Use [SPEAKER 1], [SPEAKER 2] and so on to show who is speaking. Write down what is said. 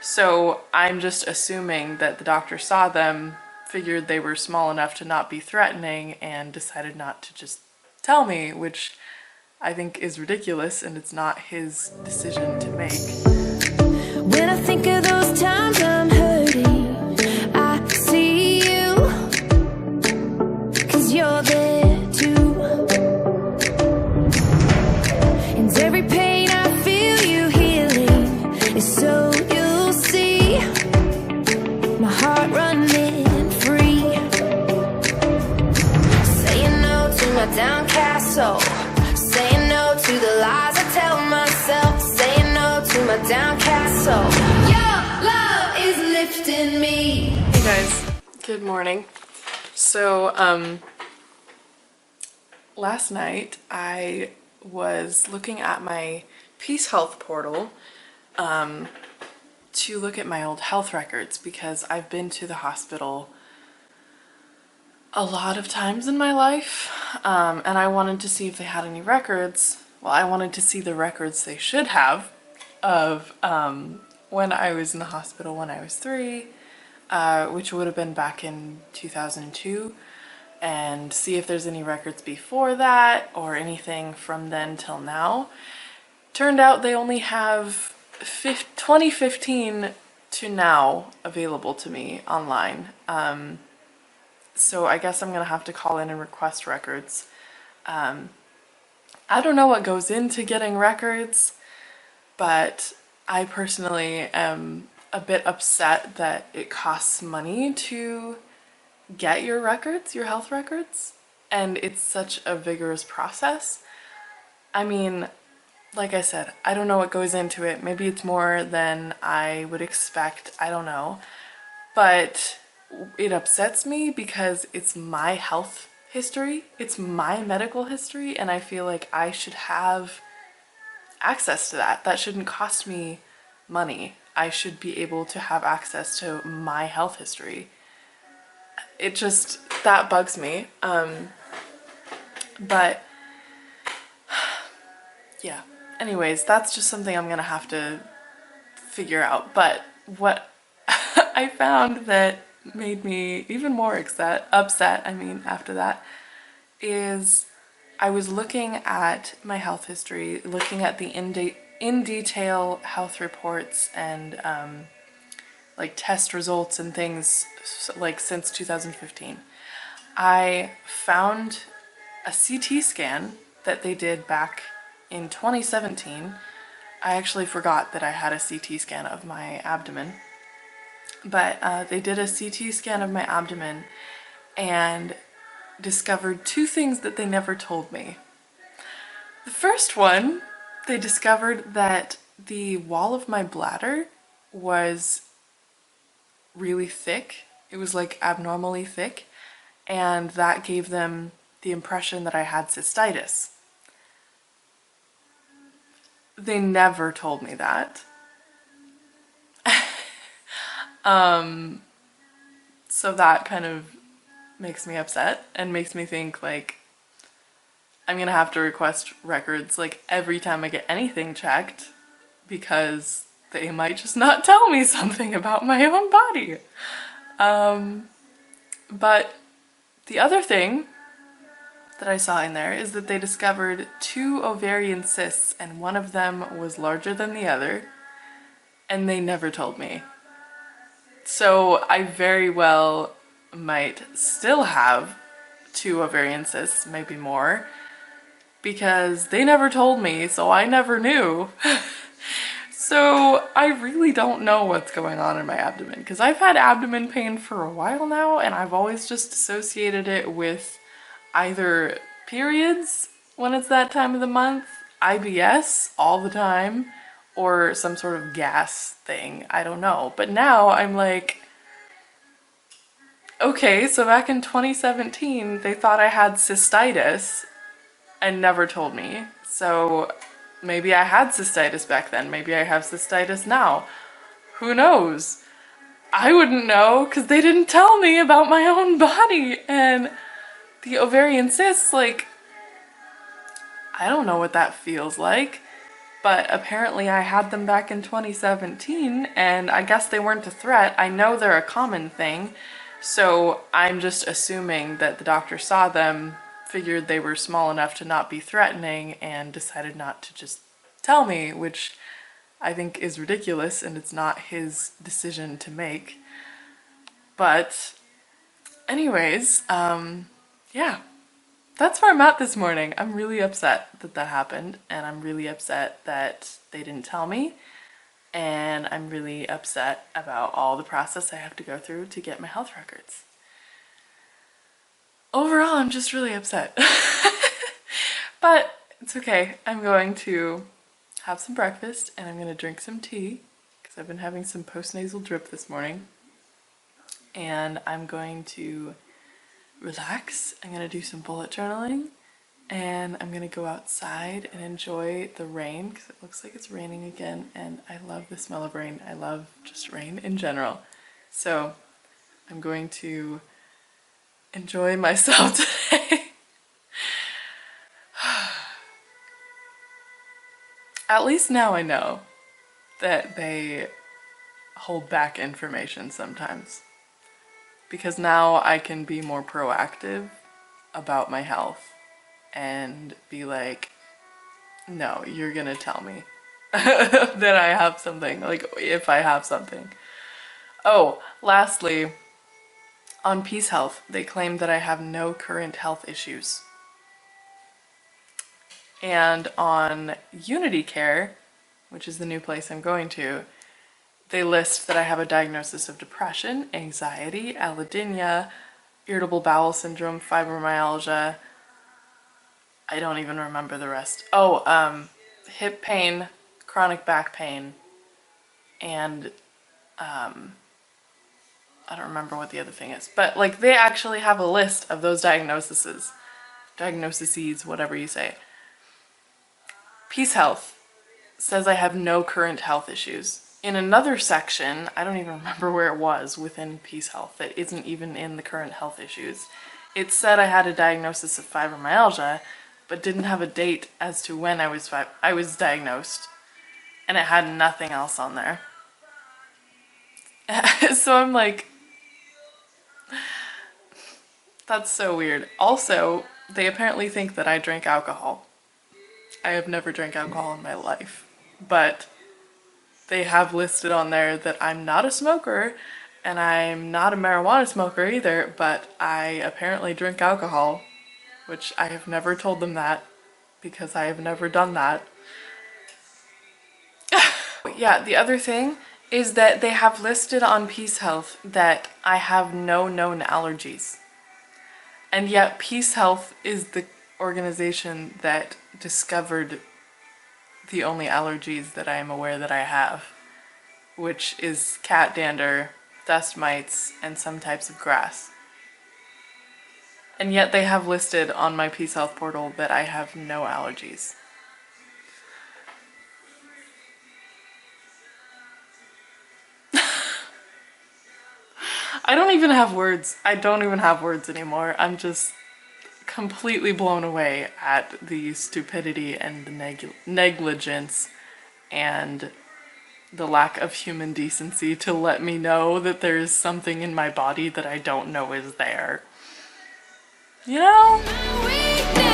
[SPEAKER 1] So I'm just assuming that the doctor saw them, figured they were small enough to not be threatening, and decided not to just tell me, which I think is ridiculous, and it's not his decision to make.
[SPEAKER 2] When I think of those times I'm hurting, I see you, 'cause you're there too. And every pain I feel you healing is so you'll see my heart running free. Saying no to my downcast soul, saying no to the lies I tell myself, saying no to my downcast soul. Your love is lifting me.
[SPEAKER 1] Hey guys, good morning. So, last night I was looking at my Peace Health portal to look at my old health records because I've been to the hospital a lot of times in my life, and I wanted to see if they had any records. Well, I wanted to see the records they should have of when I was in the hospital when I was 3, which would have been back in 2002, and see if there's any records before that or anything from then till now. Turned out they only have 2015 to now available to me online. So I guess I'm gonna have to call in and request records. I don't know what goes into getting records, but I personally am a bit upset that it costs money to get your records, your health records, and it's such a vigorous process. I mean, like I said, I don't know what goes into it. Maybe it's more than I would expect, I don't know. But it upsets me because it's my health history, it's my medical history, and I feel like I should have access to that. That shouldn't cost me money. I should be able to have access to my health history. It just, that bugs me. But yeah, anyways, that's just something I'm gonna have to figure out. But what I found that made me even more upset, after that, is I was looking at my health history, looking at the in detail health reports and like test results and things like since 2015. I found a CT scan that they did back in 2017. I actually forgot that I had a CT scan of my abdomen. But they did a CT scan of my abdomen and discovered 2 things that they never told me. The first one, they discovered that the wall of my bladder was really thick. It was like abnormally thick, and that gave them the impression that I had cystitis. They never told me that. So that kind of makes me upset and makes me think like I'm gonna have to request records like every time I get anything checked because they might just not tell me something about my own body. But the other thing that I saw in there is that they discovered 2 ovarian cysts, and one of them was larger than the other, and they never told me. So I very well might still have 2 ovarian cysts, maybe more, because they never told me, so I never knew. So I really don't know what's going on in my abdomen, because I've had abdomen pain for a while now, and I've always just associated it with either periods when it's that time of the month, IBS all the time, or some sort of gas thing, I don't know. But now I'm like, okay, so back in 2017, they thought I had cystitis and never told me. So maybe I had cystitis back then, maybe I have cystitis now. Who knows? I wouldn't know because they didn't tell me about my own body. And the ovarian cysts, like, I don't know what that feels like. but apparently I had them back in 2017 and I guess they weren't a threat. I know they're a common thing, so I'm just assuming that the doctor saw them, figured they were small enough to not be threatening, and decided not to just tell me, which I think is ridiculous and it's not his decision to make. But anyways, yeah, that's where I'm at this morning. I'm really upset that that happened, and I'm really upset that they didn't tell me, and I'm really upset about all the process I have to go through to get my health records. Overall, I'm just really upset. But it's okay. I'm going to have some breakfast and I'm going to drink some tea because I've been having some postnasal drip this morning. And I'm going to relax. I'm going to do some bullet journaling and I'm going to go outside and enjoy the rain because it looks like it's raining again, and I love the smell of rain. I love just rain in general. So I'm going to enjoy myself today. At least now I know that they hold back information sometimes, because now I can be more proactive about my health and be like, no, you're gonna tell me that I have something, like if I have something. Oh, lastly, on Peace Health, they claim that I have no current health issues. And on Unity Care, which is the new place I'm going to, they list that I have a diagnosis of depression, anxiety, allodynia, irritable bowel syndrome, fibromyalgia. I don't even remember the rest. Oh, hip pain, chronic back pain, and I don't remember what the other thing is. But like, they actually have a list of those diagnoses, whatever you say. Peace Health says I have no current health issues. In another section, I don't even remember where it was within Peace Health, that isn't even in the current health issues, it said I had a diagnosis of fibromyalgia, but didn't have a date as to when I was diagnosed, and it had nothing else on there. So I'm like, that's so weird. Also, they apparently think that I drink alcohol. I have never drank alcohol in my life, but they have listed on there that I'm not a smoker and I'm not a marijuana smoker either, but I apparently drink alcohol, which I have never told them that because I have never done that. Yeah, the other thing is that they have listed on Peace Health that I have no known allergies. And yet Peace Health is the organization that discovered the only allergies that I am aware that I have, which is cat dander, dust mites, and some types of grass. And yet they have listed on my Peace Health portal that I have no allergies. I don't even have words. I don't even have words anymore. I'm just completely blown away at the stupidity and the negligence and the lack of human decency to let me know that there is something in my body that I don't know is there. You know?